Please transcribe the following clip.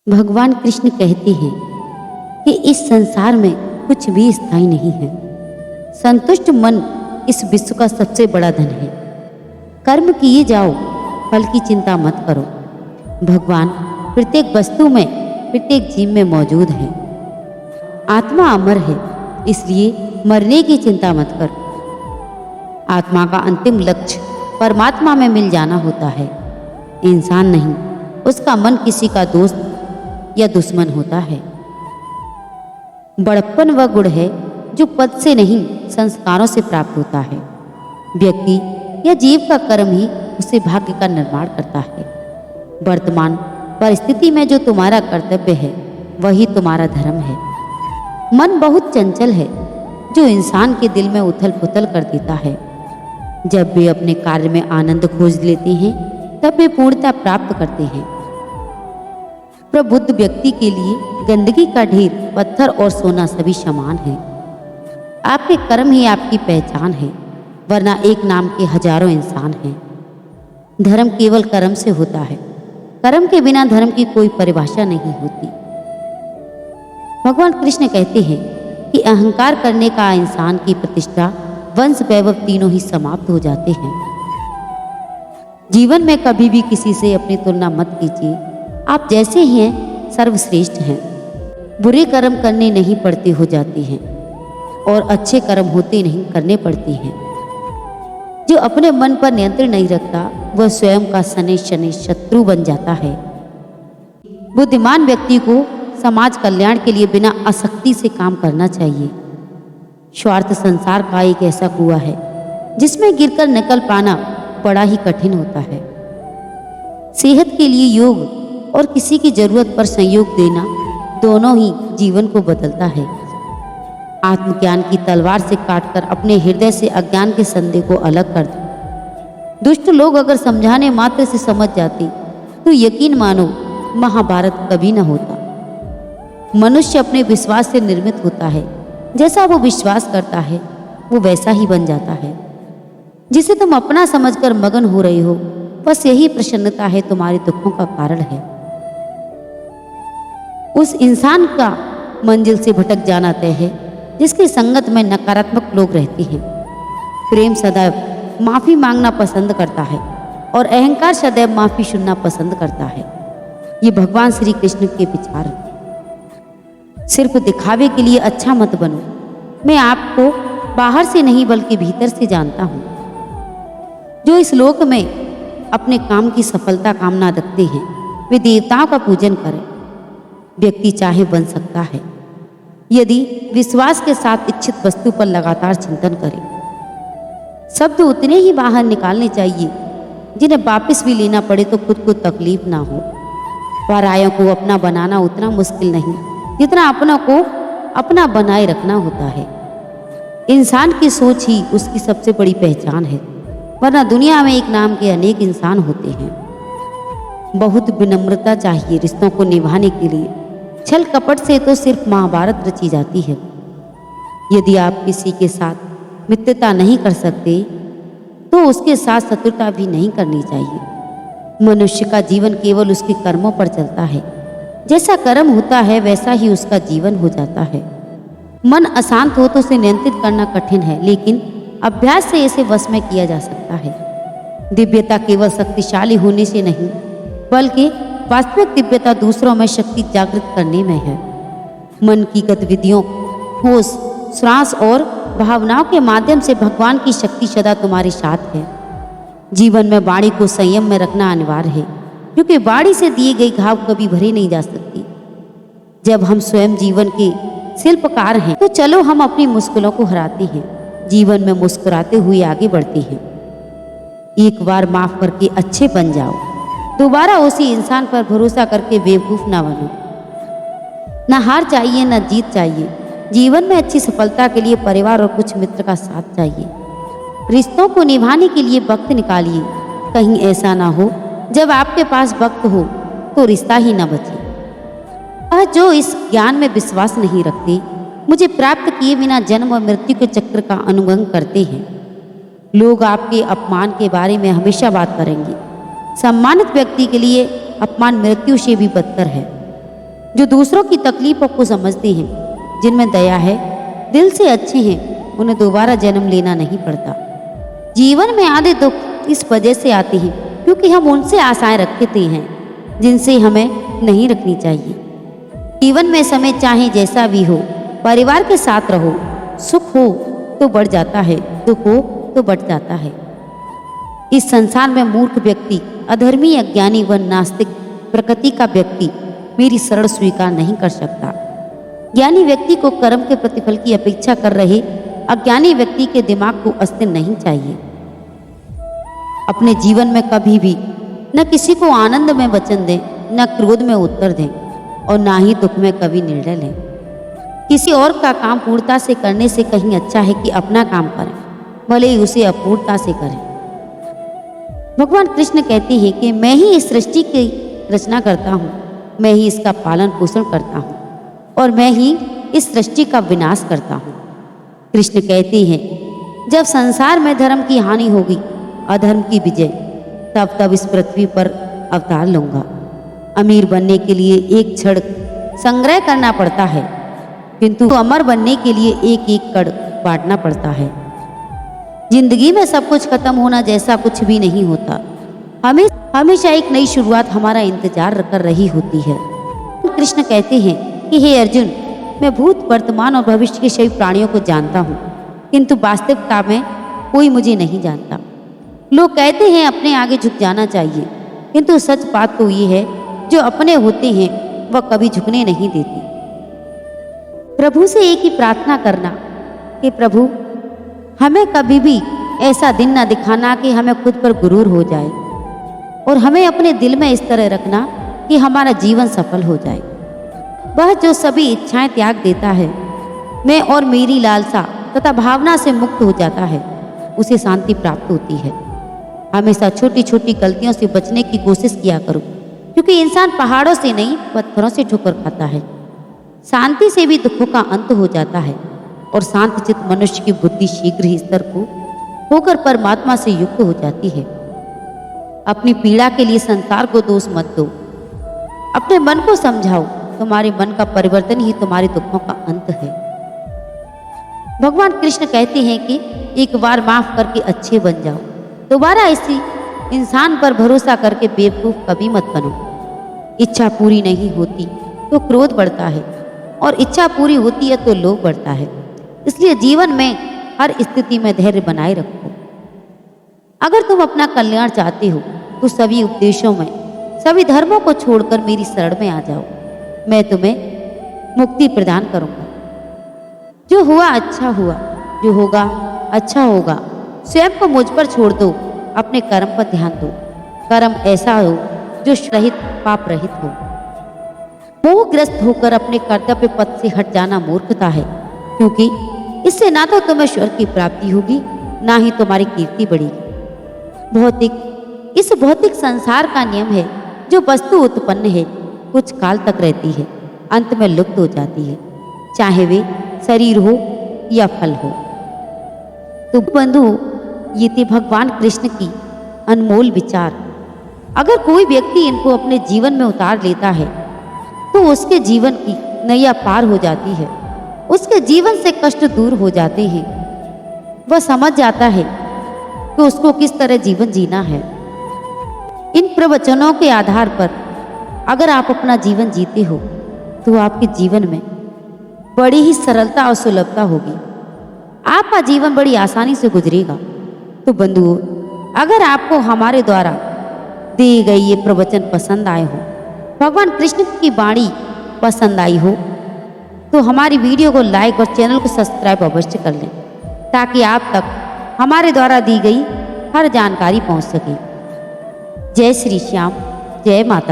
भगवान कृष्ण कहते हैं कि इस संसार में कुछ भी स्थायी नहीं है। संतुष्ट मन इस विश्व का सबसे बड़ा धन है। कर्म किए जाओ, फल की चिंता मत करो। भगवान प्रत्येक वस्तु में, प्रत्येक जीव में मौजूद है। आत्मा अमर है, इसलिए मरने की चिंता मत करो। आत्मा का अंतिम लक्ष्य परमात्मा में मिल जाना होता है, इंसान नहीं। उसका मन किसी का दोस्त या दुश्मन होता है। बड़प्पन वह गुण है जो पद से नहीं, संस्कारों से प्राप्त होता है। व्यक्ति या जीव का कर्म ही उसे भाग्य का निर्माण करता है। वर्तमान परिस्थिति में जो तुम्हारा कर्तव्य है वही तुम्हारा धर्म है। मन बहुत चंचल है जो इंसान के दिल में उथल पुथल कर देता है। जब वे अपने कार्य में आनंद खोज लेते हैं तब वे पूर्णता प्राप्त करते हैं। प्रबुद्ध व्यक्ति के लिए गंदगी का ढेर, पत्थर और सोना सभी समान है। आपके कर्म ही आपकी पहचान है, वरना एक नाम के हजारों इंसान हैं। धर्म केवल कर्म से होता है। कर्म के बिना धर्म की कोई परिभाषा नहीं होती। भगवान कृष्ण कहते हैं कि अहंकार करने का इंसान की प्रतिष्ठा, वंश, वैभव तीनों ही समाप्त हो जाते हैं। जीवन में कभी भी किसी से अपनी तुलना मत कीजिए। आप जैसे ही हैं सर्वश्रेष्ठ हैं। बुरे कर्म करने नहीं पड़ते हो जाते हैं और अच्छे कर्म होते नहीं करने पड़ते हैं। जो अपने मन पर नियंत्रण नहीं रखता वह स्वयं का शनि शत्रु बन जाता है। बुद्धिमान व्यक्ति को समाज कल्याण के लिए बिना आसक्ति से काम करना चाहिए। स्वार्थ संसार का एक ऐसा कुआं है जिसमें गिरकर निकल पाना बड़ा ही कठिन होता है। सेहत के लिए योग और किसी की जरूरत पर सहयोग देना दोनों ही जीवन को बदलता है। आत्मज्ञान की तलवार से काटकर अपने हृदय से अज्ञान के संदेह को अलग कर दो। दुष्ट लोग अगर समझाने मात्र से समझ जाते तो यकीन मानो महाभारत कभी न होता। मनुष्य अपने विश्वास से निर्मित होता है। जैसा वो विश्वास करता है वो वैसा ही बन जाता है। जिसे तुम अपना समझकर मगन हो रहे हो, बस यही प्रसन्नता है तुम्हारे दुखों का कारण है। उस इंसान का मंजिल से भटक जाना तय है जिसकी संगत में नकारात्मक लोग रहते हैं। प्रेम सदैव माफी मांगना पसंद करता है और अहंकार सदैव माफी सुनना पसंद करता है। ये भगवान श्री कृष्ण के विचार हैं। सिर्फ दिखावे के लिए अच्छा मत बनो। मैं आपको बाहर से नहीं बल्कि भीतर से जानता हूँ। जो इस लोक में अपने काम की सफलता कामना रखते हैं वे देवताओं का पूजन करें। व्यक्ति चाहे बन सकता है यदि विश्वास के साथ इच्छित वस्तु पर लगातार चिंतन करे। शब्द उतने ही बाहर निकालने चाहिए जिन्हें वापस भी लेना पड़े तो खुद को तकलीफ ना हो। परायों को अपना बनाना उतना मुश्किल नहीं जितना अपनों को अपना बनाए रखना होता है। इंसान की सोच ही उसकी सबसे बड़ी पहचान है, वरना दुनिया में एक नाम के अनेक इंसान होते हैं। बहुत विनम्रता चाहिए रिश्तों को निभाने के लिए। छल कपट से तो सिर्फ महाभारत रची जाती है। यदि आप किसी के साथ मित्रता नहीं कर सकते तो उसके साथ शत्रुता भी नहीं करनी चाहिए। मनुष्य का जीवन केवल उसके कर्मों पर चलता है। जैसा कर्म होता है वैसा ही उसका जीवन हो जाता है। मन अशांत हो तो उसे नियंत्रित करना कठिन है, लेकिन अभ्यास से इसे वश में किया जा सकता है। दिव्यता केवल शक्तिशाली होने से नहीं बल्कि वास्तविक दिव्यता दूसरों में शक्ति जागृत करने में है। मन की गतिविधियों, होश, श्वास और भावनाओं के माध्यम से भगवान की शक्ति सदा तुम्हारे साथ है। जीवन में वाणी को संयम में रखना अनिवार्य है, क्योंकि वाणी से दिए गए घाव कभी भरे नहीं जा सकती। जब हम स्वयं जीवन के शिल्पकार हैं तो चलो हम अपनी मुश्किलों को हराते हैं, जीवन में मुस्कुराते हुए आगे बढ़ते हैं। एक बार माफ करके अच्छे बन जाओ, दोबारा उसी इंसान पर भरोसा करके बेवकूफ ना बनो। ना हार चाहिए ना जीत चाहिए। जीवन में अच्छी सफलता के लिए परिवार और कुछ मित्र का साथ चाहिए। रिश्तों को निभाने के लिए वक्त निकालिए। कहीं ऐसा ना हो जब आपके पास वक्त हो तो रिश्ता ही ना बचे। जो इस ज्ञान में विश्वास नहीं रखते, मुझे प्राप्त किए बिना जन्म और मृत्यु के चक्र का अनुगमन करते हैं। लोग आपके अपमान के बारे में हमेशा बात करेंगे। सम्मानित व्यक्ति के लिए अपमान मृत्यु से भी बदतर है। जो दूसरों की तकलीफों को समझते हैं, जिनमें दया है, दिल से अच्छे हैं, उन्हें दोबारा जन्म लेना नहीं पड़ता। जीवन में आधे दुख इस वजह से आते हैं क्योंकि हम उनसे आशाएं रखते हैं जिनसे हमें नहीं रखनी चाहिए। जीवन में समय चाहे जैसा भी हो, परिवार के साथ रहो। सुख हो तो बढ़ जाता है, दुख हो तो बढ़ जाता है। इस संसार में मूर्ख व्यक्ति, अधर्मी, अज्ञानी व नास्तिक प्रकृति का व्यक्ति मेरी शरण स्वीकार नहीं कर सकता। ज्ञानी व्यक्ति को कर्म के प्रतिफल की अपेक्षा कर रहे अज्ञानी व्यक्ति के दिमाग को अस्थिर नहीं चाहिए। अपने जीवन में कभी भी न किसी को आनंद में वचन दें, न क्रोध में उत्तर दें और ना ही दुख में कभी निर्णय लें। किसी और का काम पूर्णता से करने से कहीं अच्छा है कि अपना काम करें, भले ही उसे अपूर्णता से करें। भगवान कृष्ण कहते हैं कि मैं ही इस सृष्टि की रचना करता हूँ, मैं ही इसका पालन पोषण करता हूँ और मैं ही इस सृष्टि का विनाश करता हूँ। कृष्ण कहते हैं जब संसार में धर्म की हानि होगी, अधर्म की विजय, तब इस पृथ्वी पर अवतार लूंगा। अमीर बनने के लिए एक क्षण संग्रह करना पड़ता है, किंतु अमर बनने के लिए एक एक कण बांटना पड़ता है। जिंदगी में सब कुछ खत्म होना जैसा कुछ भी नहीं होता। हमेशा एक नई शुरुआत हमारा इंतजार कर रही होती है। कृष्ण कहते हैं कि हे अर्जुन, मैं भूत, वर्तमान और भविष्य के सभी प्राणियों को जानता हूँ, किंतु वास्तविकता में कोई मुझे नहीं जानता। लोग कहते हैं अपने आगे झुक जाना चाहिए, किंतु सच बात तो ये है जो अपने होते हैं वह कभी झुकने नहीं देते। प्रभु से एक ही प्रार्थना करना कि प्रभु हमें कभी भी ऐसा दिन ना दिखाना कि हमें खुद पर गुरूर हो जाए, और हमें अपने दिल में इस तरह रखना कि हमारा जीवन सफल हो जाए। वह जो सभी इच्छाएं त्याग देता है, मैं और मेरी लालसा तथा भावना से मुक्त हो जाता है, उसे शांति प्राप्त होती है। हमेशा छोटी छोटी गलतियों से बचने की कोशिश किया करो, क्योंकि इंसान पहाड़ों से नहीं पत्थरों से ठोकर खाता है। शांति से भी दुखों का अंत हो जाता है और शांतचित्त मनुष्य की बुद्धि शीघ्र ही स्तर को होकर परमात्मा से युक्त हो जाती है। अपनी पीड़ा के लिए संसार को दोष मत दो, अपने मन को समझाओ। तुम्हारे मन का परिवर्तन ही तुम्हारे दुखों का अंत है। भगवान कृष्ण कहते हैं कि एक बार माफ करके अच्छे बन जाओ, दोबारा इसी इंसान पर भरोसा करके बेवकूफ कभी मत बनो। इच्छा पूरी नहीं होती तो क्रोध बढ़ता है, और इच्छा पूरी होती है तो लोभ बढ़ता है। इसलिए जीवन में हर स्थिति में धैर्य बनाए रखो। अगर तुम अपना कल्याण चाहते हो तो सभी उपदेशों में, सभी धर्मों को छोड़कर मेरी शरण में आ जाओ। मैं तुम्हें मुक्ति प्रदान करूंगा। जो हुआ अच्छा हुआ, जो होगा अच्छा होगा। स्वयं को मुझ पर छोड़ दो, अपने कर्म पर ध्यान दो। कर्म ऐसा हो जो रहित, पाप रहित हो। मोहग्रस्त होकर अपने कर्तव्य पथ से हट जाना मूर्खता है, क्योंकि इससे ना तो तुम्हें स्वर्ग की प्राप्ति होगी, ना ही तुम्हारी कीर्ति बढ़ेगी। इस भौतिक संसार का नियम है, जो वस्तु उत्पन्न है कुछ काल तक रहती है, अंत में लुप्त हो जाती है, चाहे वे शरीर हो या फल हो। तो बंधु, ये थे भगवान कृष्ण की अनमोल विचार। अगर कोई व्यक्ति इनको अपने जीवन में उतार लेता है तो उसके जीवन की नैया पार हो जाती है, उसके जीवन से कष्ट दूर हो जाते हैं। वह समझ जाता है कि उसको किस तरह जीवन जीना है। इन प्रवचनों के आधार पर अगर आप अपना जीवन जीते हो तो आपके जीवन में बड़ी ही सरलता और सुलभता होगी। आपका जीवन बड़ी आसानी से गुजरेगा। तो बंधुओं, अगर आपको हमारे द्वारा दिए गए ये प्रवचन पसंद आए हो, भगवान कृष्ण की वाणी पसंद आई हो, तो हमारी वीडियो को लाइक और चैनल को सब्सक्राइब अवश्य कर लें, ताकि आप तक हमारे द्वारा दी गई हर जानकारी पहुंच सके। जय श्री श्याम, जय माता।